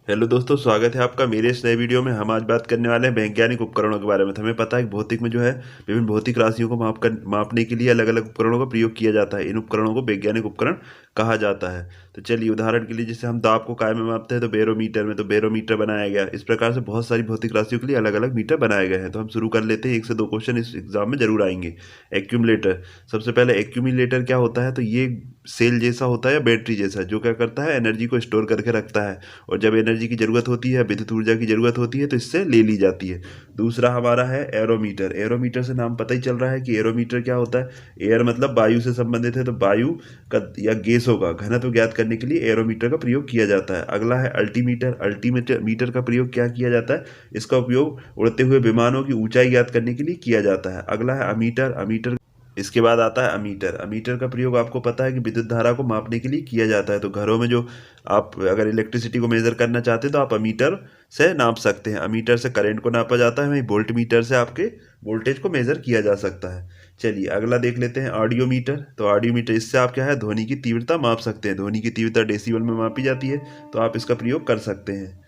Hello दोस्तों, स्वागत है आपका मेरे इस नए वीडियो में। हम आज बात करने वाले हैं वैज्ञानिक उपकरणों के बारे में। तो हमें पता है कि भौतिक में जो है विभिन्न भौतिक राशियों को मापने के लिए अलग अलग उपकरणों का प्रयोग किया जाता है। इन उपकरणों को वैज्ञानिक उपकरण कहा जाता है। तो चलिए, उदाहरण के लिए जैसे हम दाब को काय में मापते हैं तो बैरोमीटर में, तो बैरोमीटर बनाया गया। इस प्रकार से बहुत सारी भौतिक राशियों के लिए अलग अलग मीटर बनाए गए हैं। तो हम शुरू कर लेते हैं। 1 से 2 क्वेश्चन इस एग्जाम में जरूर आएंगे। एक्यूमुलेटर, सबसे पहले एक्यूमुलेटर क्या होता है? तो ये सेल जैसा होता है या बैटरी जैसा, जो क्या करता है, एनर्जी को स्टोर करके रखता है। और जब एनर्जी की ज़रूरत होती है, विद्युत ऊर्जा की ज़रूरत होती है, तो इससे ले ली जाती है। दूसरा हमारा है एरोमीटर। एरोमीटर से नाम पता ही चल रहा है कि एरोमीटर क्या होता है। एयर मतलब वायु से संबंधित है, तो वायु का या गैसों का घनत्व ज्ञात करने के लिए एरोमीटर का प्रयोग किया जाता है। अगला है अल्टीमीटर। अल्टीमीटर मीटर का प्रयोग क्या किया जाता है? इसका उपयोग उड़ते हुए विमानों की ऊंचाई ज्ञात करने के लिए किया जाता है। अगला है अमीटर। अमीटर इसके बाद आता है अमीटर। अमीटर का प्रयोग आपको पता है कि विद्युत धारा को मापने के लिए किया जाता है। तो घरों में जो आप अगर इलेक्ट्रिसिटी को मेजर करना चाहते हैं तो आप अमीटर से नाप सकते हैं। अमीटर से करंट को नापा जाता है, वहीं वोल्ट मीटर से आपके वोल्टेज को मेजर किया जा सकता है। चलिए अगला देख लेते हैं ऑडियो मीटर। तो ऑडियो मीटर, इससे आप क्या है, ध्वनि की तीव्रता माप सकते हैं। ध्वनि की तीव्रता डेसिबल में मापी जाती है, तो आप इसका प्रयोग कर सकते हैं।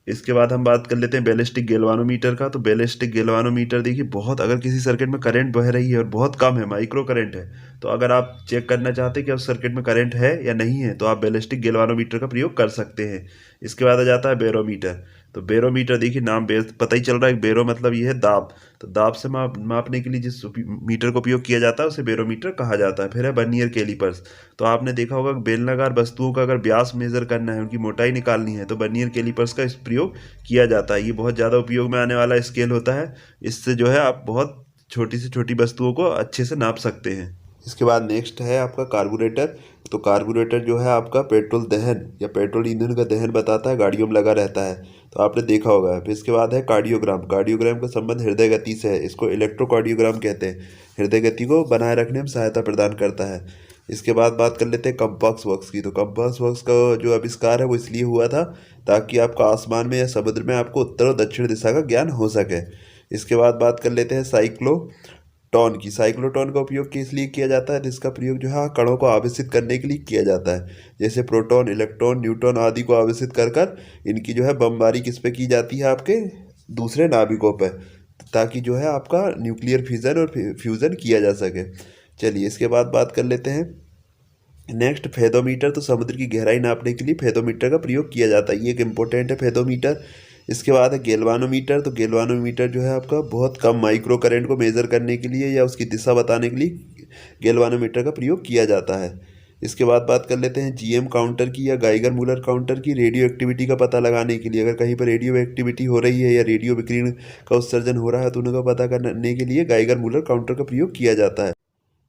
इसके बाद हम बात कर लेते हैं बैलिस्टिक गैल्वानोमीटर का। तो बैलिस्टिक गैल्वानोमीटर देखिए, बहुत अगर किसी सर्किट में करंट बह रही है और बहुत कम है, माइक्रो करंट है, तो अगर आप चेक करना चाहते हैं कि उस सर्किट में करंट है या नहीं है, तो आप बैलिस्टिक गैल्वानोमीटर का प्रयोग कर सकते हैं। इसके बाद आ जाता है बैरोमीटर। तो बैरोमीटर देखिए, नाम पता ही चल रहा है कि बैरो मतलब ये है दाब। तो दाब से मापने के लिए जिस मीटर का उपयोग किया जाता है उसे बैरोमीटर कहा जाता है। फिर है वर्नियर कैलिपर्स। तो आपने देखा होगा कि बेलनाकार वस्तुओं का अगर व्यास मेजर करना है, उनकी मोटाई निकालनी है, तो वर्नियर कैलिपर्स का इस प्रयोग किया जाता है। ये बहुत ज़्यादा उपयोग में आने वाला स्केल होता है। इससे जो है आप बहुत छोटी से छोटी वस्तुओं को अच्छे से नाप सकते हैं। इसके बाद नेक्स्ट है आपका कार्बोरेटर। तो कार्बोरेटर जो है आपका पेट्रोल दहन या पेट्रोल ईंधन का दहन बताता है, गाड़ियों में लगा रहता है, तो आपने देखा होगा। फिर इसके बाद है कार्डियोग्राम। कार्डियोग्राम का संबंध हृदय गति से है, इसको इलेक्ट्रोकार्डियोग्राम कहते हैं। हृदय गति को बनाए रखने में सहायता प्रदान करता है। इसके बाद बात कर लेते हैं कंपास बॉक्स की। तो कंपास बॉक्स का जो आविष्कार है वो इसलिए हुआ था ताकि आपका आसमान में या समुद्र में आपको उत्तर और दक्षिण दिशा का ज्ञान हो सके। इसके बाद बात कर लेते हैं साइक्लोटॉन की। साइक्लोटॉन का उपयोग किस लिए किया जाता है? तो इसका प्रयोग जो है कणों को आवेशित करने के लिए किया जाता है। जैसे प्रोटॉन, इलेक्ट्रॉन, न्यूट्रॉन आदि को आवेशित कर कर इनकी जो है बमबारी किस पे की जाती है? आपके दूसरे नाभिकों पे, ताकि जो है आपका न्यूक्लियर फिजन और फ्यूज़न किया जा सके। चलिए इसके बाद बात कर लेते हैं नेक्स्ट फेदोमीटर। तो समुद्र की गहराई नापने के लिए फेदोमीटर का प्रयोग किया जाता है, ये एक इम्पोर्टेंट है फेदोमीटर। इसके बाद है गेल्वानोमीटर। तो गेल्वानोमीटर जो है आपका बहुत कम माइक्रो करंट को मेज़र करने के लिए या उसकी दिशा बताने के लिए गेल्वानोमीटर का प्रयोग किया जाता है। इसके बाद बात कर लेते हैं जीएम काउंटर की या गाइगर मूलर काउंटर की। रेडियो एक्टिविटी का पता लगाने के लिए, अगर कहीं पर रेडियो एक्टिविटी हो रही है या रेडियो विकिरण का उत्सर्जन हो रहा है, तो उनका पता करने के लिए गाइगर मूलर काउंटर का प्रयोग किया जाता है।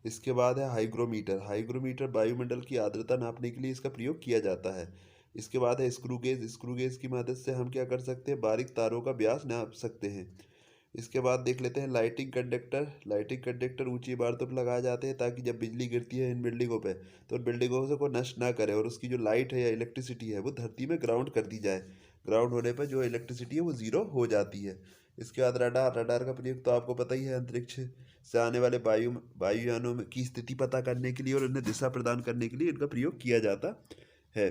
इसके बाद है हाइग्रोमीटर। हाइग्रोमीटर वायुमंडल की आर्द्रता नापने के लिए इसका प्रयोग किया जाता है। इसके बाद है स्क्रू गेज। स्क्रू गेज की मदद से हम क्या कर सकते हैं? बारीक तारों का व्यास नाप सकते हैं। इसके बाद देख लेते हैं लाइटिंग कंडक्टर। लाइटिंग कंडक्टर ऊंची इमारतों पर लगाए जाते हैं ताकि जब बिजली गिरती है इन बिल्डिंगों पे, तो उन बिल्डिंगों से को नष्ट ना करे और उसकी जो लाइट है या इलेक्ट्रिसिटी है वो धरती में ग्राउंड कर दी जाए। ग्राउंड होने पर जो इलेक्ट्रिसिटी है वो ज़ीरो हो जाती है। इसके बाद रडार। रडार का प्रयोग तो आपको पता ही है, अंतरिक्ष से आने वाले वायुयानों की स्थिति पता करने के लिए और उन्हें दिशा प्रदान करने के लिए इनका प्रयोग किया जाता है।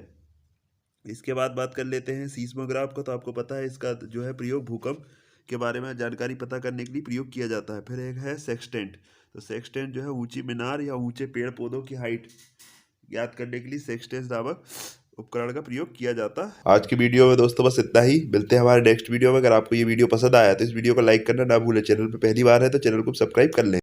इसके बाद बात कर लेते हैं सीस्मोग्राफ का। तो आपको पता है इसका जो है प्रयोग भूकंप के बारे में जानकारी पता करने के लिए प्रयोग किया जाता है। फिर एक है सेक्सटेंट। तो सेक्सटेंट जो है ऊंची मीनार या ऊंचे पेड़ पौधों की हाइट ज्ञात करने के लिए सेक्सटेंट नामक उपकरण का प्रयोग किया जाता है। आज की वीडियो में दोस्तों बस इतना ही। मिलते हैं हमारे नेक्स्ट वीडियो में। अगर आपको ये वीडियो पसंद आया तो इस वीडियो को लाइक करना ना भूलें। चैनल पर पहली बार है तो चैनल को सब्सक्राइब कर लें।